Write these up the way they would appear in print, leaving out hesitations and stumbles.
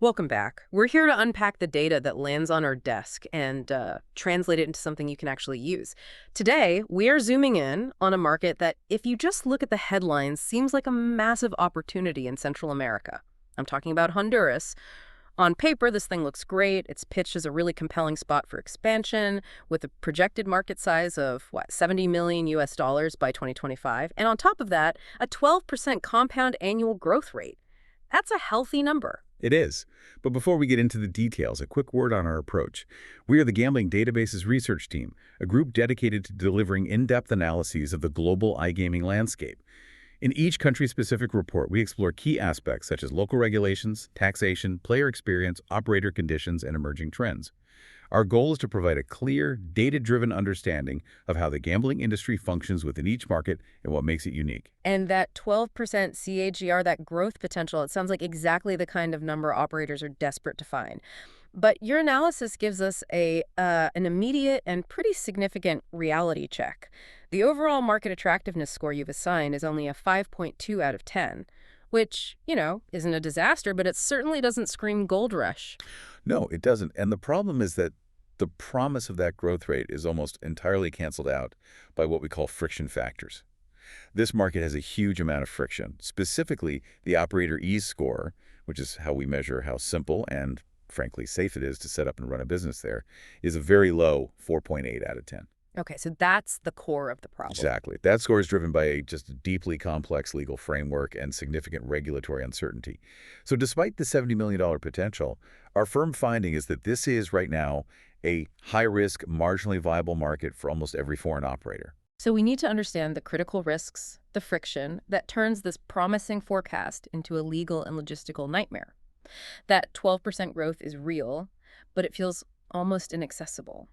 Welcome back. We're here to unpack the data that lands on our desk and translate it into something you can actually use. Today, we are zooming in on a market that, if you just look at the headlines, seems like a massive opportunity in Central America. I'm talking about Honduras. On paper, this thing looks great. It's pitched as a really compelling spot for expansion with a projected market size of, 70 million US dollars by 2025. And on top of that, a 12% compound annual growth rate. That's a healthy number. It is. But before we get into the details, a quick word on our approach. We are the Gambling Databases Research Team, a group dedicated to delivering in-depth analyses of the global iGaming landscape. In each country-specific report, we explore key aspects such as local regulations, taxation, player experience, operator conditions, and emerging trends. Our goal is to provide a clear, data-driven understanding of how the gambling industry functions within each market and what makes it unique. And that 12% CAGR, that growth potential, it sounds like exactly the kind of number operators are desperate to find. But your analysis gives us an immediate and pretty significant reality check. The overall market attractiveness score you've assigned is only a 5.2 out of 10, which, isn't a disaster, but it certainly doesn't scream gold rush. No, it doesn't. And the problem is that the promise of that growth rate is almost entirely canceled out by what we call friction factors. This market has a huge amount of friction, specifically the operator ease score, which is how we measure how simple and, frankly, safe it is to set up and run a business there, is a very low 4.8 out of 10. Okay, so that's the core of the problem. Exactly. That score is driven by just a deeply complex legal framework and significant regulatory uncertainty. So despite the $70 million potential, our firm finding is that this is, right now, a high-risk, marginally viable market for almost every foreign operator. So we need to understand the critical risks, the friction, that turns this promising forecast into a legal and logistical nightmare. That 12% growth is real, but it feels almost inaccessible.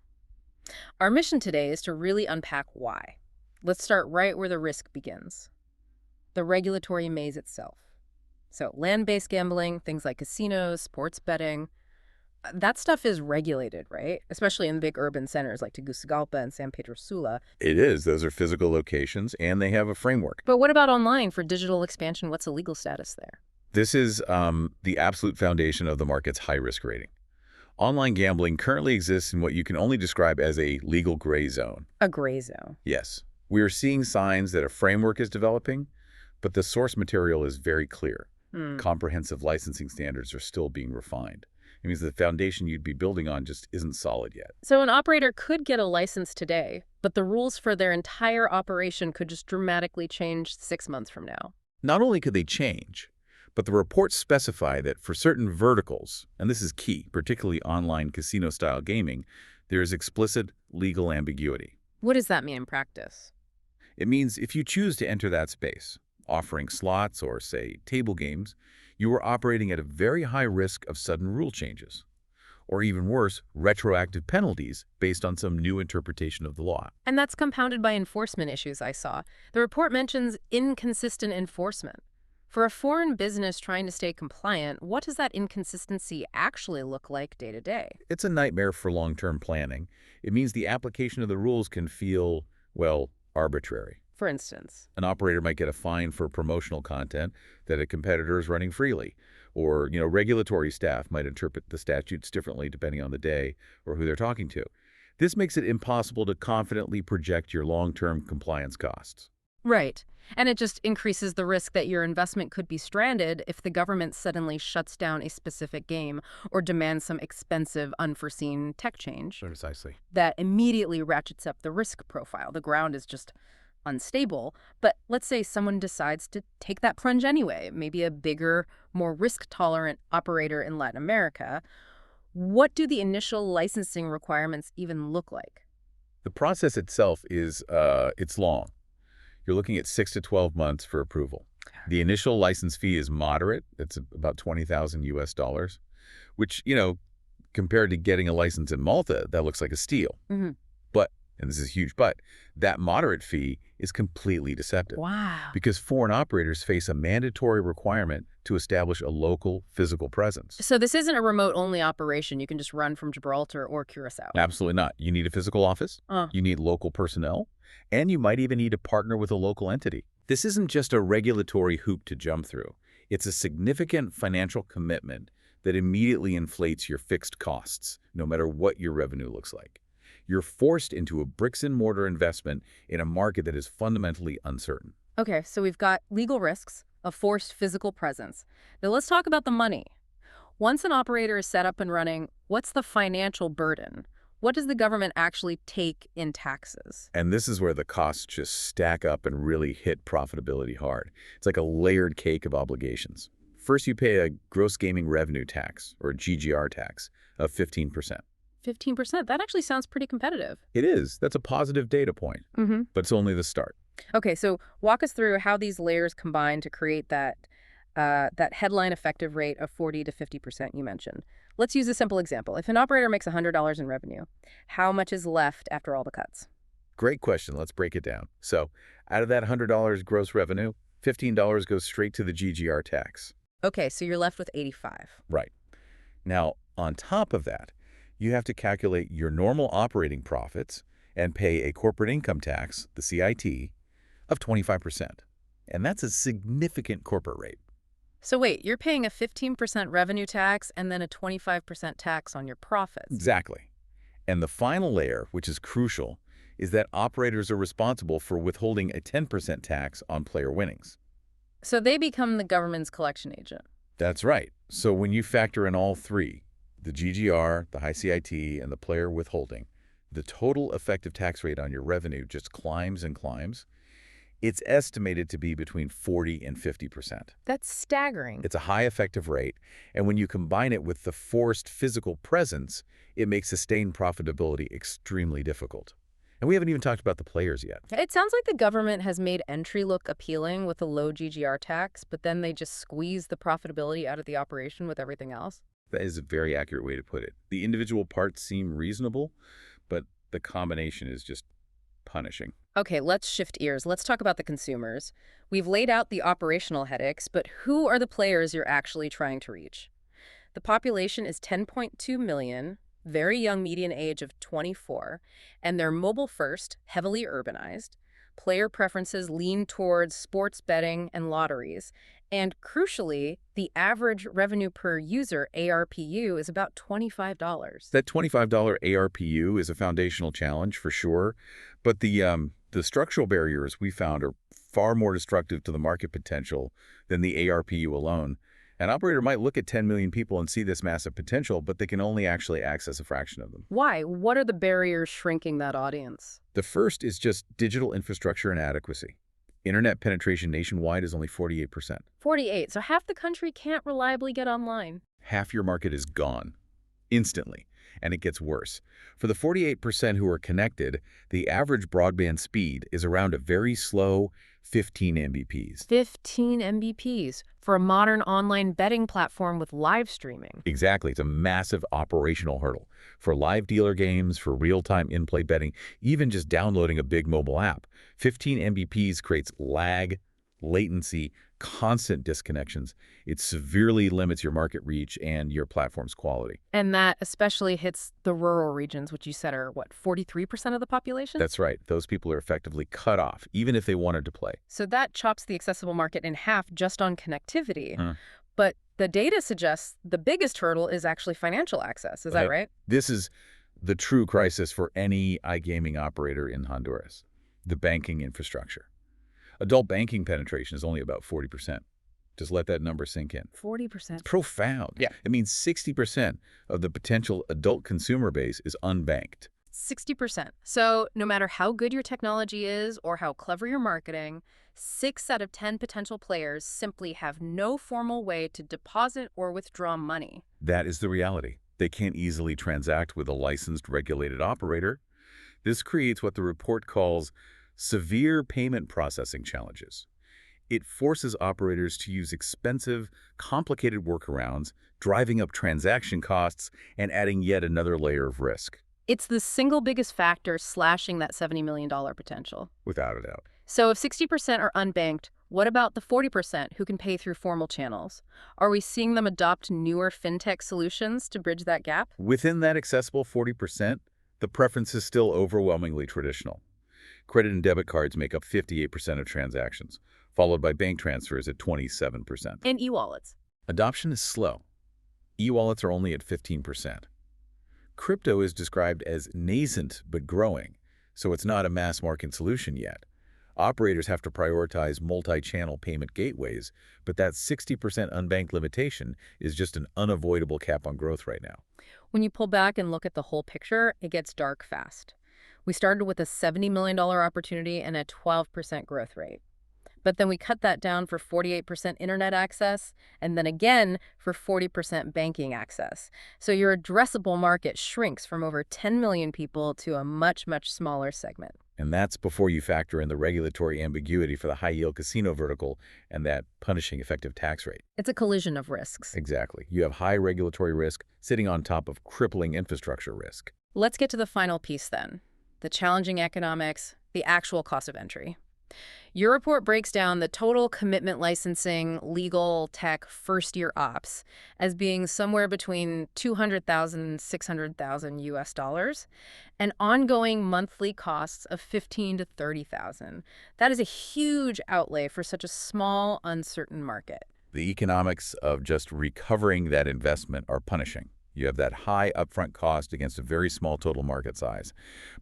Our mission today is to really unpack why. Let's start right where the risk begins. The regulatory maze itself. So land-based gambling, things like casinos, sports betting, that stuff is regulated, right? Especially in big urban centers like Tegucigalpa and San Pedro Sula. It is. Those are physical locations, and they have a framework. But what about online for digital expansion? What's the legal status there? This is the absolute foundation of the market's high-risk rating. Online gambling currently exists in what you can only describe as a legal gray zone. A gray zone. Yes. We are seeing signs that a framework is developing, but the source material is very clear. Comprehensive licensing standards are still being refined. It means the foundation you'd be building on just isn't solid yet. So an operator could get a license today, but the rules for their entire operation could just dramatically change 6 months from now. Not only could they change, but the reports specify that for certain verticals, and this is key, particularly online casino-style gaming, there is explicit legal ambiguity. What does that mean in practice? It means if you choose to enter that space, offering slots or, say, table games, you are operating at a very high risk of sudden rule changes, or even worse, retroactive penalties based on some new interpretation of the law. And that's compounded by enforcement issues I saw. The report mentions inconsistent enforcement. For a foreign business trying to stay compliant, what does that inconsistency actually look like day to day? It's a nightmare for long-term planning. It means the application of the rules can feel, well, arbitrary. For instance, An operator might get a fine for promotional content that a competitor is running freely. Or, regulatory staff might interpret the statutes differently depending on the day or who they're talking to. This makes it impossible to confidently project your long-term compliance costs. right. And it just increases the risk that your investment could be stranded if the government suddenly shuts down a specific game or demands some expensive, unforeseen tech change. Precisely. That immediately ratchets up the risk profile. The ground is just unstable, but let's say someone decides to take that plunge anyway, maybe a bigger, more risk-tolerant operator in Latin America. What do the initial licensing requirements even look like? The process itself is it's long. You're looking at 6 to 12 months for approval. The initial license fee is moderate. It's about 20,000 US dollars, which, compared to getting a license in Malta, that looks like a steal. But, and this is huge, but that moderate fee is completely deceptive. Wow. Because foreign operators face a mandatory requirement to establish a local physical presence. So this isn't a remote-only operation. You can just run from Gibraltar or Curacao. Absolutely not. You need a physical office, you need local personnel, and you might even need to partner with a local entity. This isn't just a regulatory hoop to jump through. It's a significant financial commitment that immediately inflates your fixed costs, no matter what your revenue looks like. You're forced into a bricks-and-mortar investment in a market that is fundamentally uncertain. Okay, so we've got legal risks, a forced physical presence. Now let's talk about the money. Once an operator is set up and running, what's the financial burden? What does the government actually take in taxes? And this is where the costs just stack up and really hit profitability hard. It's like a layered cake of obligations. First, you pay a gross gaming revenue tax, or GGR tax, of 15%. 15%? That actually sounds pretty competitive. It is. That's a positive data point, but it's only the start. Okay, so walk us through how these layers combine to create that headline effective rate of 40 to 50% you mentioned. Let's use a simple example. If an operator makes $100 in revenue, how much is left after all the cuts? Great question. Let's break it down. So, out of that $100 gross revenue, $15 goes straight to the GGR tax. Okay, so you're left with 85. Right. Now, on top of that, you have to calculate your normal operating profits and pay a corporate income tax, the CIT, of 25%. And that's a significant corporate rate. So wait, you're paying a 15% revenue tax and then a 25% tax on your profits. Exactly. And the final layer, which is crucial, is that operators are responsible for withholding a 10% tax on player winnings. So they become the government's collection agent. That's right. So when you factor in all three, the GGR, the high CIT, and the player withholding, the total effective tax rate on your revenue just climbs and climbs. It's estimated to be between 40 and 50%. That's staggering. It's a high effective rate, and when you combine it with the forced physical presence, it makes sustained profitability extremely difficult. And we haven't even talked about the players yet. It sounds like the government has made entry look appealing with a low GGR tax, but then they just squeeze the profitability out of the operation with everything else. That is a very accurate way to put it. The individual parts seem reasonable, but the combination is just punishing. Okay, let's shift gears. Let's talk about the consumers. We've laid out the operational headaches, but who are the players you're actually trying to reach? The population is 10.2 million, very young median age of 24, and they're mobile first, heavily urbanized. Player preferences lean towards sports betting and lotteries. And crucially, the average revenue per user, ARPU, is about $25. That $25 ARPU is a foundational challenge for sure, but the structural barriers we found are far more destructive to the market potential than the ARPU alone. An operator might look at 10 million people and see this massive potential, but they can only actually access a fraction of them. Why? What are the barriers shrinking that audience? The first is just digital infrastructure inadequacy. Internet penetration nationwide is only 48%. 48. So half the country can't reliably get online. Half your market is gone instantly, and it gets worse. For the 48% who are connected, the average broadband speed is around a very slow 15 Mbps. 15 Mbps for a modern online betting platform with live streaming. Exactly. It's a massive operational hurdle. For live dealer games, for real-time in-play betting, even just downloading a big mobile app, 15 Mbps creates lag, latency, constant disconnections. It severely limits your market reach and your platform's quality. And that especially hits the rural regions, which you said are, what, 43% of the population? That's right. Those people are effectively cut off, even if they wanted to play. So that chops the accessible market in half just on connectivity. But the data suggests the biggest hurdle is actually financial access. Is that right? This is the true crisis for any iGaming operator in Honduras, the banking infrastructure. Adult banking penetration is only about 40%. Just let that number sink in. 40%. Profound. Yeah. It means 60% of the potential adult consumer base is unbanked. 60%. So no matter how good your technology is or how clever your marketing, 6 out of 10 potential players simply have no formal way to deposit or withdraw money. That is the reality. They can't easily transact with a licensed, regulated operator. This creates what the report calls severe payment processing challenges. It forces operators to use expensive, complicated workarounds, driving up transaction costs and adding yet another layer of risk. It's the single biggest factor slashing that $70 million potential. Without a doubt. So if 60% are unbanked, what about the 40% who can pay through formal channels? Are we seeing them adopt newer fintech solutions to bridge that gap? Within that accessible 40%, the preference is still overwhelmingly traditional. Credit and debit cards make up 58% of transactions, followed by bank transfers at 27%. And e-wallets. Adoption is slow. E-wallets are only at 15%. Crypto is described as nascent but growing, so it's not a mass market solution yet. Operators have to prioritize multi-channel payment gateways, but that 60% unbanked limitation is just an unavoidable cap on growth right now. When you pull back and look at the whole picture, it gets dark fast. We started with a $70 million opportunity and a 12% growth rate. But then we cut that down for 48% internet access, and then again for 40% banking access. So your addressable market shrinks from over 10 million people to a much, much smaller segment. And that's before you factor in the regulatory ambiguity for the high-yield casino vertical and that punishing effective tax rate. It's a collision of risks. Exactly. You have high regulatory risk sitting on top of crippling infrastructure risk. Let's get to the final piece then, the challenging economics, the actual cost of entry. Your report breaks down the total commitment licensing, legal, tech, first-year ops as being somewhere between $200,000 and $600,000 US dollars, and ongoing monthly costs of $15,000 to $30,000. That is a huge outlay for such a small, uncertain market. The economics of just recovering that investment are punishing. You have that high upfront cost against a very small total market size.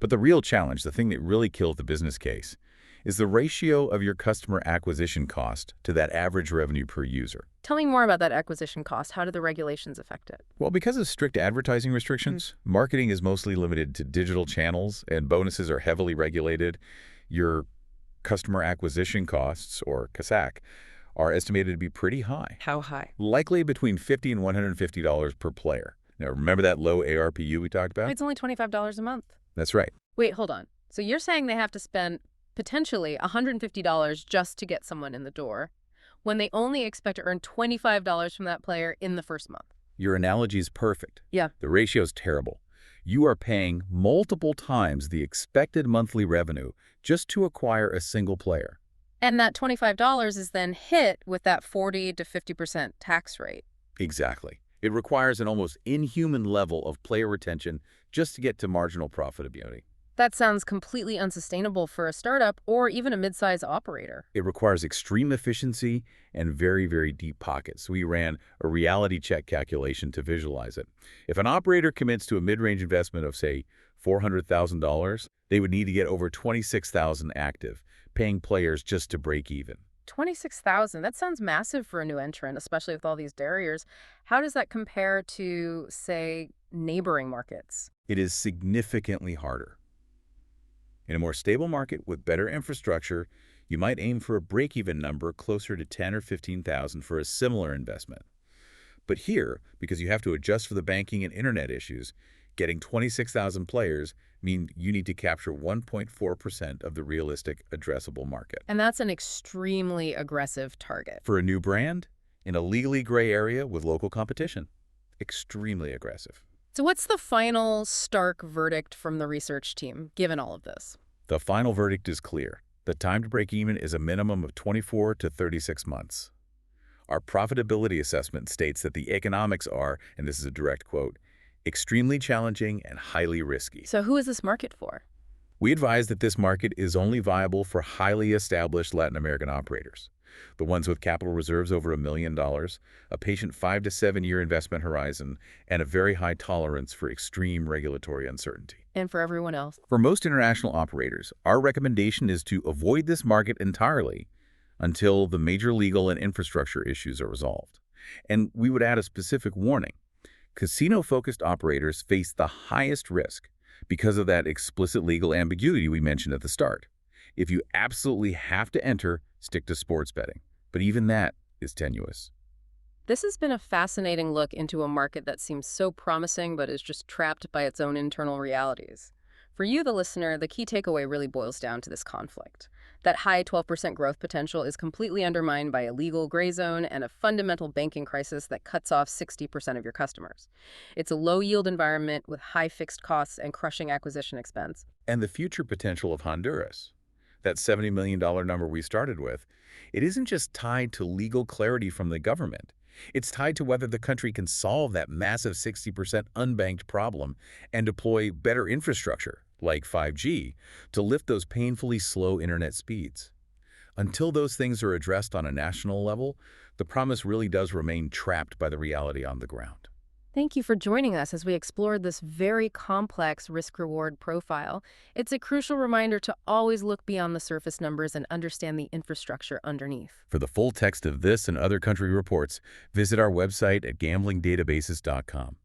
But the real challenge, the thing that really kills the business case, is the ratio of your customer acquisition cost to that average revenue per user. Tell me more about that acquisition cost. How do the regulations affect it? Well, because of strict advertising restrictions, marketing is mostly limited to digital channels and bonuses are heavily regulated. Your customer acquisition costs, or CASAC, are estimated to be pretty high. How high? Likely between $50 and $150 per player. Now, remember that low ARPU we talked about? It's only $25 a month. That's right. Wait, hold on. So you're saying they have to spend potentially $150 just to get someone in the door, when they only expect to earn $25 from that player in the first month. Your analogy is perfect. Yeah. The ratio is terrible. You are paying multiple times the expected monthly revenue just to acquire a single player. And that $25 is then hit with that 40 to 50% tax rate. Exactly. It requires an almost inhuman level of player retention just to get to marginal profitability. That sounds completely unsustainable for a startup or even a mid-size operator. It requires extreme efficiency and very, very deep pockets. We ran a reality check calculation to visualize it. If an operator commits to a mid-range investment of, say, $400,000, they would need to get over 26,000 active, paying players just to break even. 26,000, that sounds massive for a new entrant, especially with all these barriers. How does that compare to, say, neighboring markets? It is significantly harder. In a more stable market with better infrastructure, you might aim for a break-even number closer to 10 or 15,000 for a similar investment. But here, because you have to adjust for the banking and internet issues, getting 26,000 players mean you need to capture 1.4% of the realistic addressable market. And that's an extremely aggressive target. For a new brand, in a legally gray area with local competition, extremely aggressive. So what's the final stark verdict from the research team, given all of this? The final verdict is clear. The time to break even is a minimum of 24 to 36 months. Our profitability assessment states that the economics are, and this is a direct quote, extremely challenging and highly risky. So who is this market for? We advise that this market is only viable for highly established Latin American operators, the ones with capital reserves over $1 million, a patient 5 to 7 year investment horizon, and a very high tolerance for extreme regulatory uncertainty. And for everyone else? For most international operators, our recommendation is to avoid this market entirely until the major legal and infrastructure issues are resolved. And we would add a specific warning. Casino-focused operators face the highest risk because of that explicit legal ambiguity we mentioned at the start. If you absolutely have to enter, stick to sports betting. But even that is tenuous. This has been a fascinating look into a market that seems so promising but is just trapped by its own internal realities. For you, the listener, the key takeaway really boils down to this conflict. That high 12% growth potential is completely undermined by a legal gray zone and a fundamental banking crisis that cuts off 60% of your customers. It's a low-yield environment with high fixed costs and crushing acquisition expense. And the future potential of Honduras, that $70 million number we started with, it isn't just tied to legal clarity from the government. It's tied to whether the country can solve that massive 60% unbanked problem and deploy better infrastructure, like 5G, to lift those painfully slow internet speeds. Until those things are addressed on a national level, the promise really does remain trapped by the reality on the ground. Thank you for joining us as we explored this very complex risk-reward profile. It's a crucial reminder to always look beyond the surface numbers and understand the infrastructure underneath. For the full text of this and other country reports, visit our website at gamblingdatabases.com.